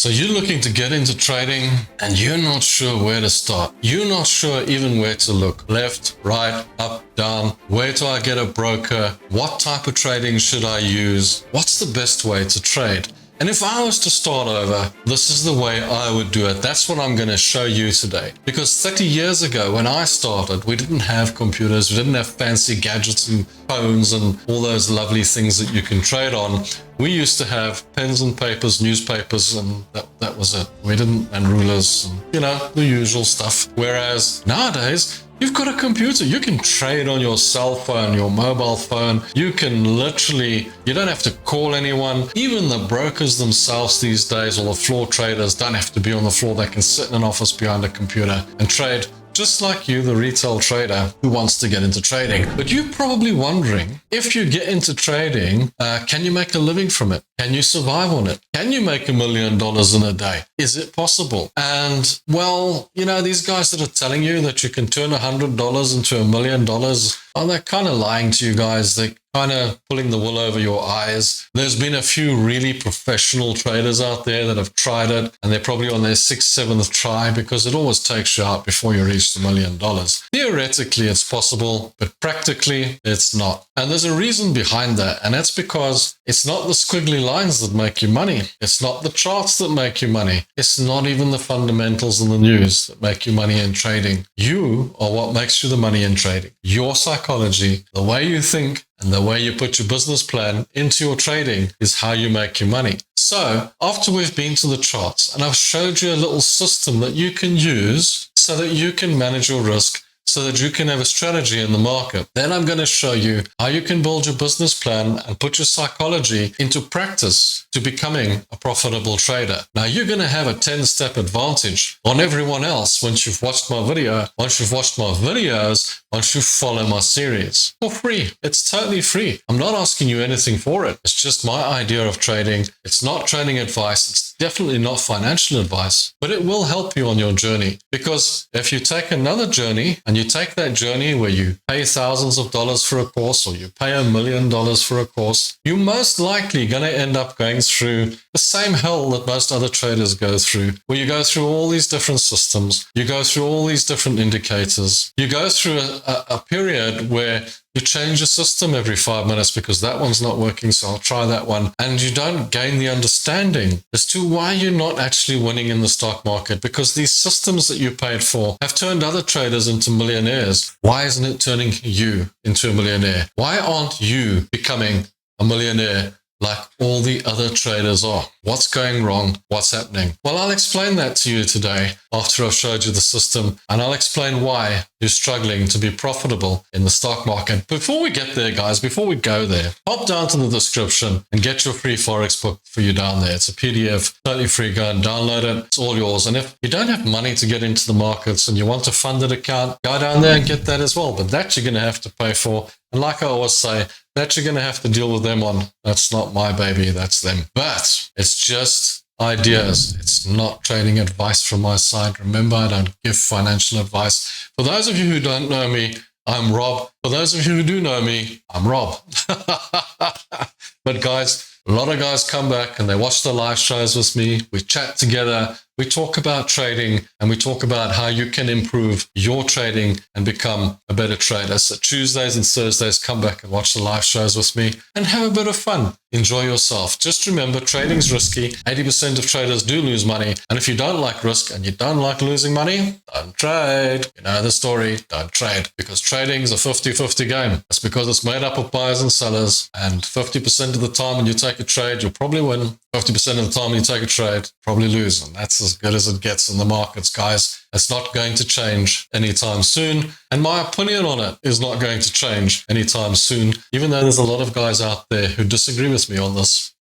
So you're looking to get into trading and you're not sure where to start. You're not sure even where to look. Left, right, up, down. Where do I get a broker? What type of trading should I use? What's the best way to trade? And if I was to start over, this is the way I would do it. That's what I'm going to show you today. Because 30 years ago, when I started, we didn't have computers, we didn't have fancy gadgets and phones and all those lovely things that you can trade on. We used to have pens and papers, newspapers, and that was it. We didn't, and rulers, and, you know, the usual stuff. Whereas nowadays, you've got a computer. You can trade on your cell phone, your mobile phone. You can literally, you don't have to call anyone. Even the brokers themselves these days, or the floor traders, don't have to be on the floor. They can sit in an office behind a computer and trade just like you, the retail trader who wants to get into trading. But you're probably wondering, if you get into trading, can you make a living from it? Can you survive on it? Can you make $1 million in a day? Is it possible? And well, you know, these guys that are telling you that you can turn $100 into $1 million, well, they're kind of lying to you guys. They're kind of pulling the wool over your eyes. There's been a few really professional traders out there that have tried it, and they're probably on their 6th, 7th try, because it always takes you out before you reach the $1 million. Theoretically, it's possible, but practically, it's not. And there's a reason behind that, and that's because it's not the squiggly lines that make you money. It's not the charts that make you money. It's not even the fundamentals and the news that make you money in trading. You are what makes you the money in trading. Your psychology, the way you think, and the way you put your business plan into your trading is how you make your money. So after we've been to the charts and I've showed you a little system that you can use so that you can manage your risk, so that you can have a strategy in the market. Then I'm going to show you how you can build your business plan and put your psychology into practice to becoming a profitable trader. Now, you're going to have a 10-step advantage on everyone else once you've watched my video, once you've watched my videos, once you follow my series for free. It's totally free. I'm not asking you anything for it. It's just my idea of trading. It's not trading advice. It's definitely not financial advice, but it will help you on your journey. Because if you take another journey and you take that journey where you pay thousands of dollars for a course, or you pay $1 million for a course, you're most likely going to end up going through the same hell that most other traders go through, where you go through all these different systems, you go through all these different indicators, you go through a period where you change your system every 5 minutes because that one's not working, so I'll try that one. And you don't gain the understanding as to why you're not actually winning in the stock market, because these systems that you paid for have turned other traders into millionaires. Why isn't it turning you into a millionaire? Why aren't you becoming a millionaire like all the other traders are? What's going wrong? What's happening? Well, I'll explain that to you today after I've showed you the system, and I'll explain why you're struggling to be profitable in the stock market. Before we get there, guys, before we go there, hop down to the description and get your free Forex book for you down there. It's a PDF, totally free. Go and download it. It's all yours. And if you don't have money to get into the markets and you want a funded account, go down there and get that as well. But that you're going to have to pay for. And like I always say, that you're going to have to deal with them on. That's not my baby, that's them. But it's just ideas. It's not trading advice from my side. Remember, I don't give financial advice. For those of you who don't know me, I'm Rob. For those of you who do know me, I'm Rob. But guys, a lot of guys come back and they watch the live shows with me. We chat together. We talk about trading, and we talk about how you can improve your trading and become a better trader. So Tuesdays and Thursdays, come back and watch the live shows with me and have a bit of fun. Enjoy yourself. Just remember, trading's risky. 80% of traders do lose money. And if you don't like risk and you don't like losing money, don't trade. You know the story, don't trade. Because trading is a 50-50 game. That's because it's made up of buyers and sellers. And 50% of the time when you take a trade, you'll probably win. 50% of the time when you take a trade, probably lose. And that's as good as it gets in the markets, guys. It's not going to change anytime soon. And my opinion on it is not going to change anytime soon, even though there's a lot of guys out there who disagree with me on this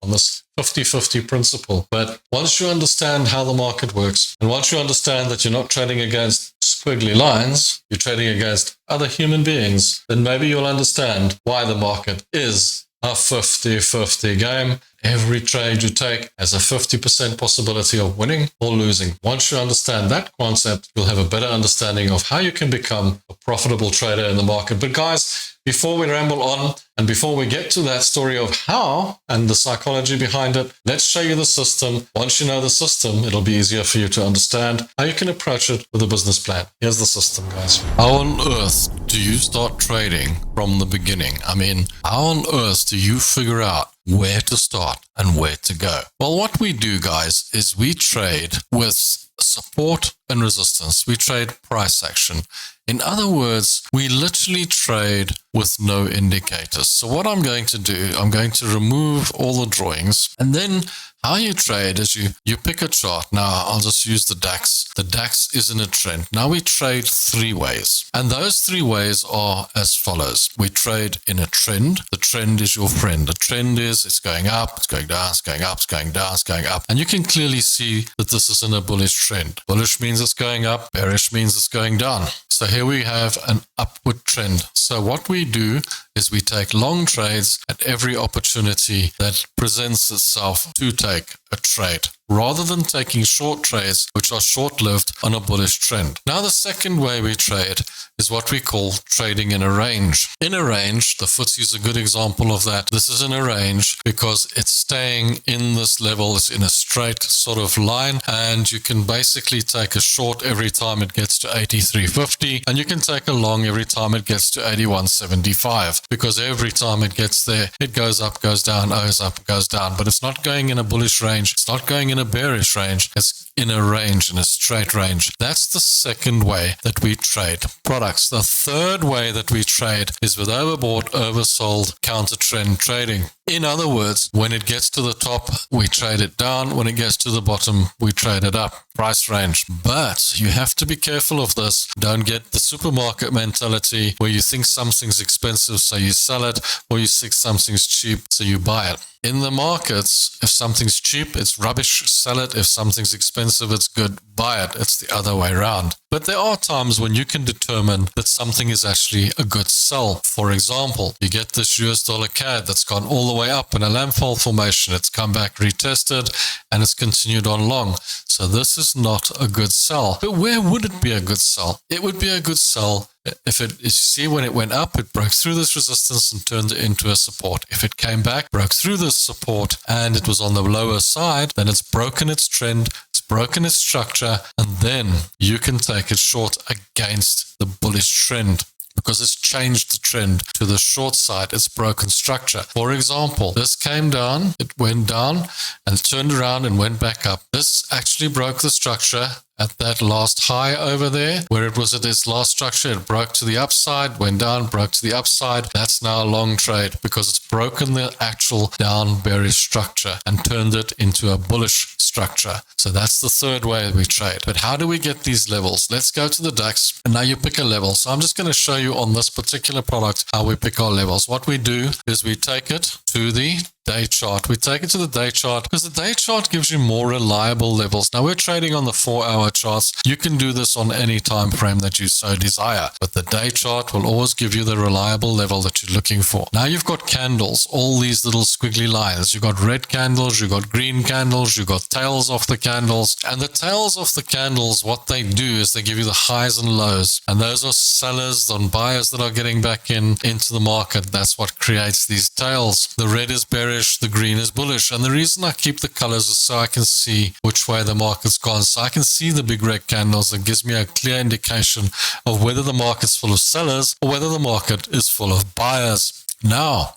50-50 principle. But once you understand how the market works, and once you understand that you're not trading against squiggly lines, you're trading against other human beings, then maybe you'll understand why the market is a 50-50 game. Every trade you take has a 50% possibility of winning or losing. Once you understand that concept, you'll have a better understanding of how you can become a profitable trader in the market. But guys, before we ramble on and before we get to that story of how and the psychology behind it, let's show you the system. Once you know the system, it'll be easier for you to understand how you can approach it with a business plan. Here's the system, guys. How on earth do you start trading from the beginning? I mean, how on earth do you figure out where to start and where to go? Well, what we do, guys, is we trade with support and resistance. We trade price action. In other words, we literally trade with no indicators. So what I'm going to do, I'm going to remove all the drawings, and then how you trade is you pick a chart. Now, I'll just use the DAX. The DAX is in a trend. Now we trade three ways. And those three ways are as follows. We trade in a trend. The trend is your friend. The trend is it's going up, it's going down, it's going up, it's going down, it's going up. And you can clearly see that this is in a bullish trend. Bullish means it's going up. Bearish means it's going down. So here we have an upward trend. So what we do is we take long trades at every opportunity that presents itself to take a trade, rather than taking short trades, which are short-lived on a bullish trend. Now, the second way we trade is what we call trading in a range. In a range, the FTSE is a good example of that. This is in a range because it's staying in this level. It's in a straight sort of line, and you can basically take a short every time it gets to 83.50, and you can take a long every time it gets to 81.75, because every time it gets there, it goes up, goes down, goes up, goes down, but it's not going in a bullish range. It's not going in a bearish range. It's in a range, in a straight range. That's the second way that we trade products. The third way that we trade is with overbought, oversold, counter trend trading. In other words, when it gets to the top, we trade it down. When it gets to the bottom, we trade it up. Price range. But you have to be careful of this. Don't get the supermarket mentality where you think something's expensive, so you sell it, or you think something's cheap, so you buy it. In the markets, if something's cheap, it's rubbish, sell it. If something's expensive, it's good, buy it. It's the other way around. But there are times when you can determine that something is actually a good sell. For example, you get this US dollar CAD that's gone all the way up in a Lampfold formation. It's come back retested and it's continued on long. So this is not a good sell. But where would it be a good sell? It would be a good sell if you see when it went up, it broke through this resistance and turned it into a support. If it came back, broke through this support, and it was on the lower side, then it's broken its trend, it's broken its structure, and then you can take it short against the bullish trend, because it's changed the trend to the short side. It's broken structure. For example, this came down, it went down and turned around and went back up. This actually broke the structure at that last high over there, where it was at its last structure. It broke to the upside, went down, broke to the upside. That's now a long trade because it's broken the actual down bearish structure and turned it into a bullish structure. So that's the third way we trade. But how do we get these levels? Let's go to the DAX, and now you pick a level. So I'm just going to show you on this particular product how we pick our levels. What we do is we take it to the day chart. We take it to the day chart because the day chart gives you more reliable levels. Now we're trading on the 4-hour charts. You can do this on any time frame that you so desire, but the day chart will always give you the reliable level that you're looking for. Now you've got candles, all these little squiggly lines. You've got red candles, you've got green candles, you've got tails of the candles, and the tails of the candles, what they do is they give you the highs and lows, and those are sellers and buyers that are getting back into the market. That's what creates these tails. The red is bearish, the green is bullish, and the reason I keep the colors is so I can see which way the market's gone. So I can see the big red candles. It gives me a clear indication of whether the market's full of sellers or whether the market is full of buyers. Now,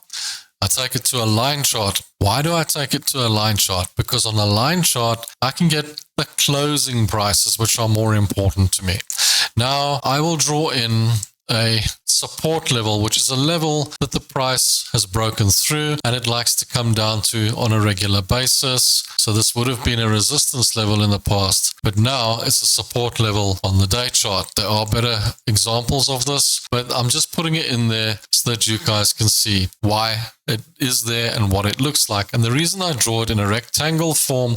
I take it to a line chart. Why do I take it to a line chart? Because on a line chart, I can get the closing prices, which are more important to me. Now, I will draw in a support level, which is a level that the price has broken through and it likes to come down to on a regular basis. So this would have been a resistance level in the past, but now it's a support level on the day chart. There are better examples of this, but I'm just putting it in there so that you guys can see why it is there and what it looks like. And the reason I draw it in a rectangle form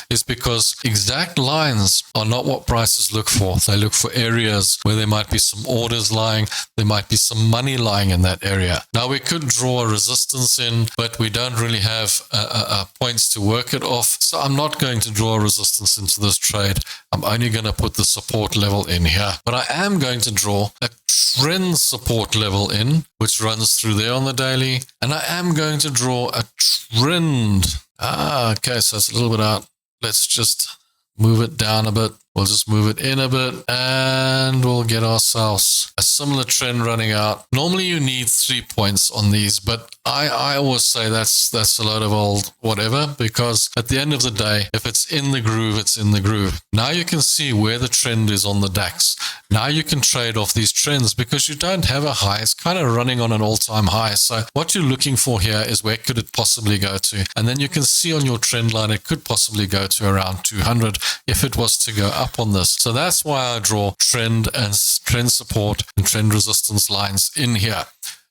is because exact lines are not what prices look for. They look for areas where there might be some orders lying, there might be some money lying in that area. Now we could draw a resistance in, but we don't really have points to work it off. So I'm not going to draw a resistance into this trade. I'm only going to put the support level in here. But I am going to draw a trend support level in, which runs through there on the daily. And I am going to draw a trend. Okay, so it's a little bit out. Let's just move it down a bit. We'll just move it in a bit and we'll get ourselves a similar trend running out. Normally you need 3 points on these, but I always say that's a load of old whatever, because at the end of the day, if it's in the groove, it's in the groove. Now you can see where the trend is on the DAX. Now you can trade off these trends because you don't have a high. It's kind of running on an all-time high. So what you're looking for here is where could it possibly go to? And then you can see on your trend line, it could possibly go to around 200 if it was to go up on this. So that's why I draw trend and trend support and trend resistance lines in here.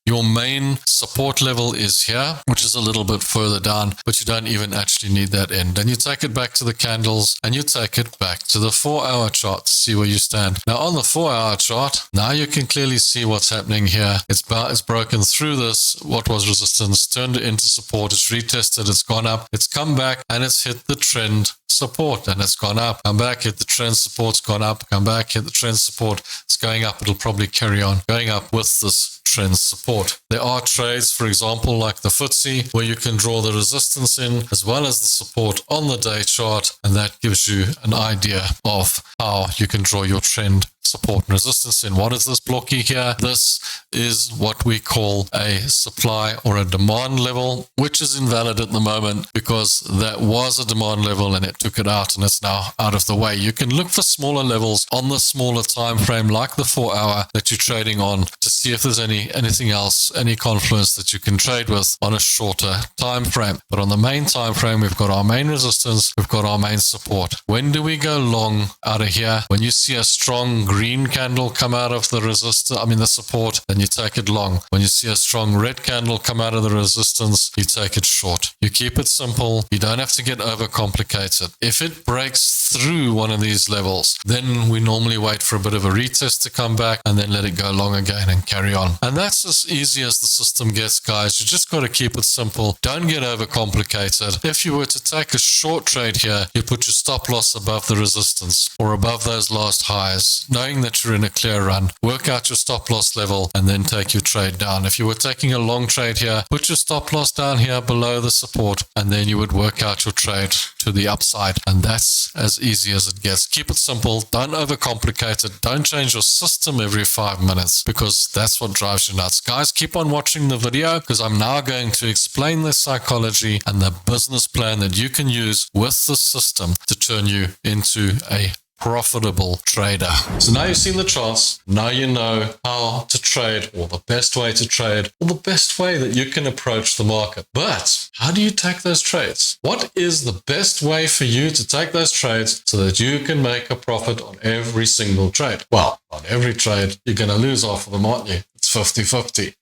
Your main support level is here, which is a little bit further down, but you don't even actually need that in. Then you take it back to the candles and you take it back to the 4-hour chart to see where you stand. Now on the 4-hour chart, now you can clearly see what's happening here. It's broken through this, what was resistance, turned it into support, it's retested, it's gone up, it's come back and it's hit the trend support and it's gone up. Come back, hit the trend support, it's gone up. Come back, hit the trend support, it's going up. It'll probably carry on going up with this trend support. There are trades, for example, like the FTSE, where you can draw the resistance in as well as the support on the day chart, and that gives you an idea of how you can draw your trend support and resistance in. What is this blocky here? This is what we call a supply or a demand level, which is invalid at the moment because that was a demand level and it took it out and it's now out of the way. You can look for smaller levels on the smaller time frame like the 4-hour that you're trading on to see if there's anything else, any confluence that you can trade with on a shorter time frame. But on the main time frame, we've got our main resistance, we've got our main support. When do we go long out of here? When you see a strong green candle come out of the the support, then you take it long. When you see a strong red candle come out of the resistance, you take it short. You keep it simple. You don't have to get overcomplicated. If it breaks through one of these levels, then we normally wait for a bit of a retest to come back and then let it go long again and carry on. And that's as easy as the system gets, guys. You just got to keep it simple. Don't get overcomplicated. If you were to take a short trade here, you put your stop loss above the resistance or above those last highs, knowing that you're in a clear run. Work out your stop loss level and then take your trade down. If you were taking a long trade here, put your stop loss down here below the support and then you would work out your trade to the upside. And that's as easy as it gets. Keep it simple. Don't overcomplicate it. Don't change your system every 5 minutes because that's what drives you nuts. Guys, keep on watching the video because I'm now going to explain the psychology and the business plan that you can use with the system to turn you into a profitable trader. So now you've seen the charts, now you know how to trade or the best way to trade or the best way that you can approach the market. But how do you take those trades? What is the best way for you to take those trades so that you can make a profit on every single trade? Well, on every trade, you're going to lose half of them, aren't you? It's 50-50.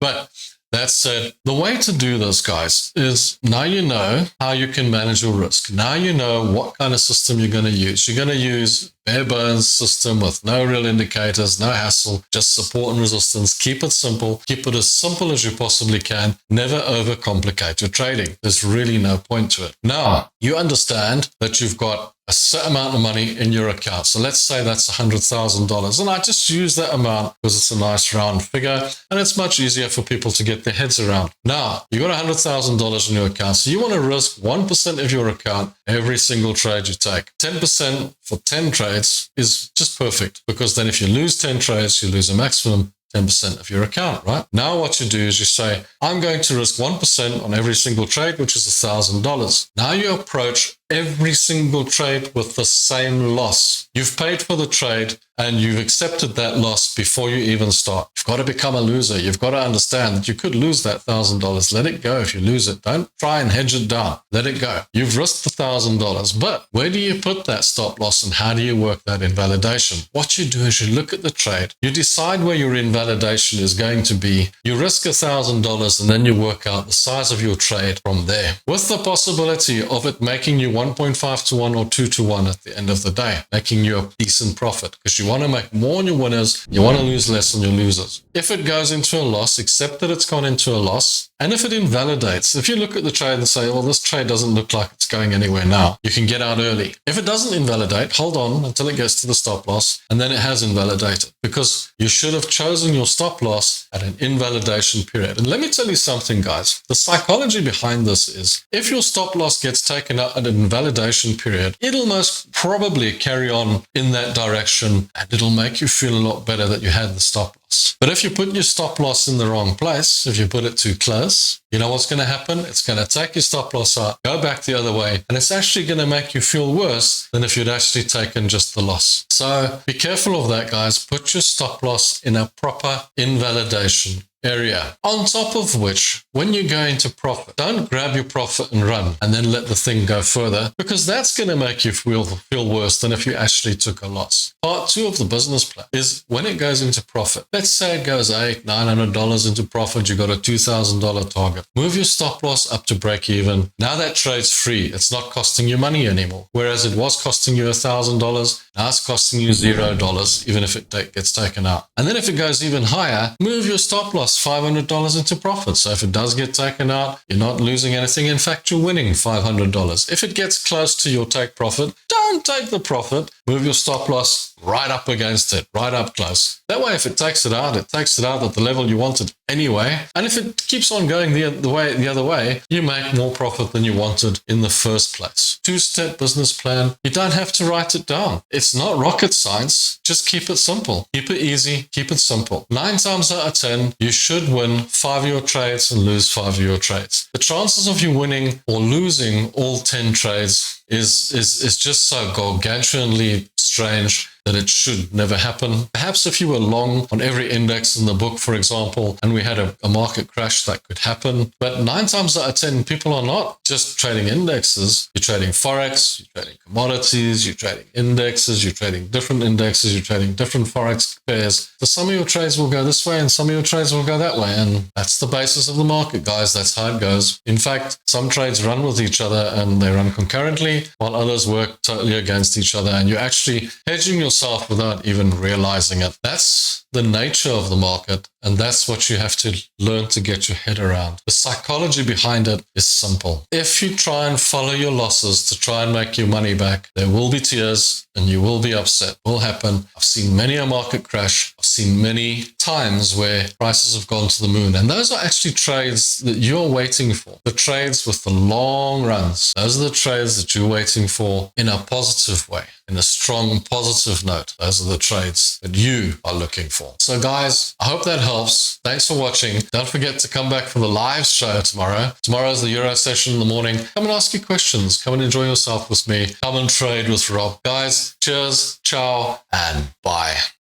But that said, the way to do this, guys, is now you know how you can manage your risk. Now you know what kind of system you're going to use. You're going to use bare bones system with no real indicators, no hassle, just support and resistance. Keep it simple. Keep it as simple as you possibly can. Never overcomplicate your trading. There's really no point to it. Now, you understand that you've got a set amount of money in your account. So let's say that's $100,000. And I just use that amount because it's a nice round figure and it's much easier for people to get their heads around. Now, you've got $100,000 in your account. So you want to risk 1% of your account every single trade you take. 10% for 10 trades is just perfect because then if you lose 10 trades, you lose a maximum 10% of your account, right? Now what you do is you say, I'm going to risk 1% on every single trade, which is $1,000. Now you approach every single trade with the same loss. You've paid for the trade and you've accepted that loss before you even start. You've got to become a loser. You've got to understand that you could lose that $1,000. Let it go if you lose it. Don't try and hedge it down. Let it go. You've risked the $1,000, but where do you put that stop loss and how do you work that invalidation? What you do is you look at the trade. You decide where your invalidation is going to be. You risk $1,000 and then you work out the size of your trade from there, with the possibility of it making you 1.5 to 1 or 2 to 1 at the end of the day, making you a decent profit, because you want to make more on your winners, you want to lose less on your losers. If it goes into a loss, accept that it's gone into a loss. And if it invalidates, if you look at the trade and say, well, this trade doesn't look like it's going anywhere now, you can get out early. If it doesn't invalidate, hold on until it gets to the stop loss, and then it has invalidated, because you should have chosen your stop loss at an invalidation period. And let me tell you something, guys. The psychology behind this is, if your stop loss gets taken out at an invalidation period, it'll most probably carry on in that direction, and it'll make you feel a lot better that you had the stop loss. But if you put your stop loss in the wrong place, if you put it too close, you know what's going to happen? It's going to take your stop loss out, go back the other way, and it's actually going to make you feel worse than if you'd actually taken just the loss. So be careful of that, guys. Put your stop loss in a proper invalidation area. On top of which, when you go into profit, don't grab your profit and run and then let the thing go further, because that's going to make you feel worse than if you actually took a loss. Part 2 of the business plan is when it goes into profit. Let's say it goes $800-900 into profit. You got a $2,000 target. Move your stop loss up to break even. Now that trade's free. It's not costing you money anymore. Whereas it was costing you $1,000, now it's costing you $0, even if it gets taken out. And then if it goes even higher, move your stop loss $500 into profit. So if it does get taken out, you're not losing anything. In fact, you're winning $500. If it gets close to your take profit, don't take the profit. Move your stop loss right up against it, right up close. That way, if it takes it out at the level you wanted anyway. And if it keeps on going the other way, you make more profit than you wanted in the first place. 2-step business plan. You don't have to write it down. It's not rocket science. Just keep it simple. Keep it easy. Keep it simple. 9 times out of 10, you should win 5 of your trades and lose 5 of your trades. The chances of you winning or losing all 10 trades is just so gargantuanly strange that it should never happen. Perhaps if you were long on every index in the book, for example, and we had a market crash, that could happen. But 9 times out of 10, people are not just trading indexes. You're trading Forex, you're trading commodities, you're trading indexes, you're trading different indexes, you're trading different Forex pairs. So some of your trades will go this way and some of your trades will go that way. And that's the basis of the market, guys. That's how it goes. In fact, some trades run with each other and they run concurrently, while others work totally against each other. And you're actually hedging yourself without even realizing it. That's the nature of the market, and that's what you have to learn to get your head around. The psychology behind it is simple. If you try and follow your losses to try and make your money back, there will be tears and you will be upset. It will happen. I've seen many a market crash. I've seen many times where prices have gone to the moon, and those are actually trades that you're waiting for. The trades with the long runs. Those are the trades that you're waiting for in a positive way, in a strong positive note. Those are the trades that you are looking for. So guys, I hope that helps. Thanks for watching. Don't forget to come back for the live show tomorrow. Tomorrow's the Euro session in the morning. Come and ask your questions. Come and enjoy yourself with me. Come and trade with Rob. Guys, cheers, ciao, and bye.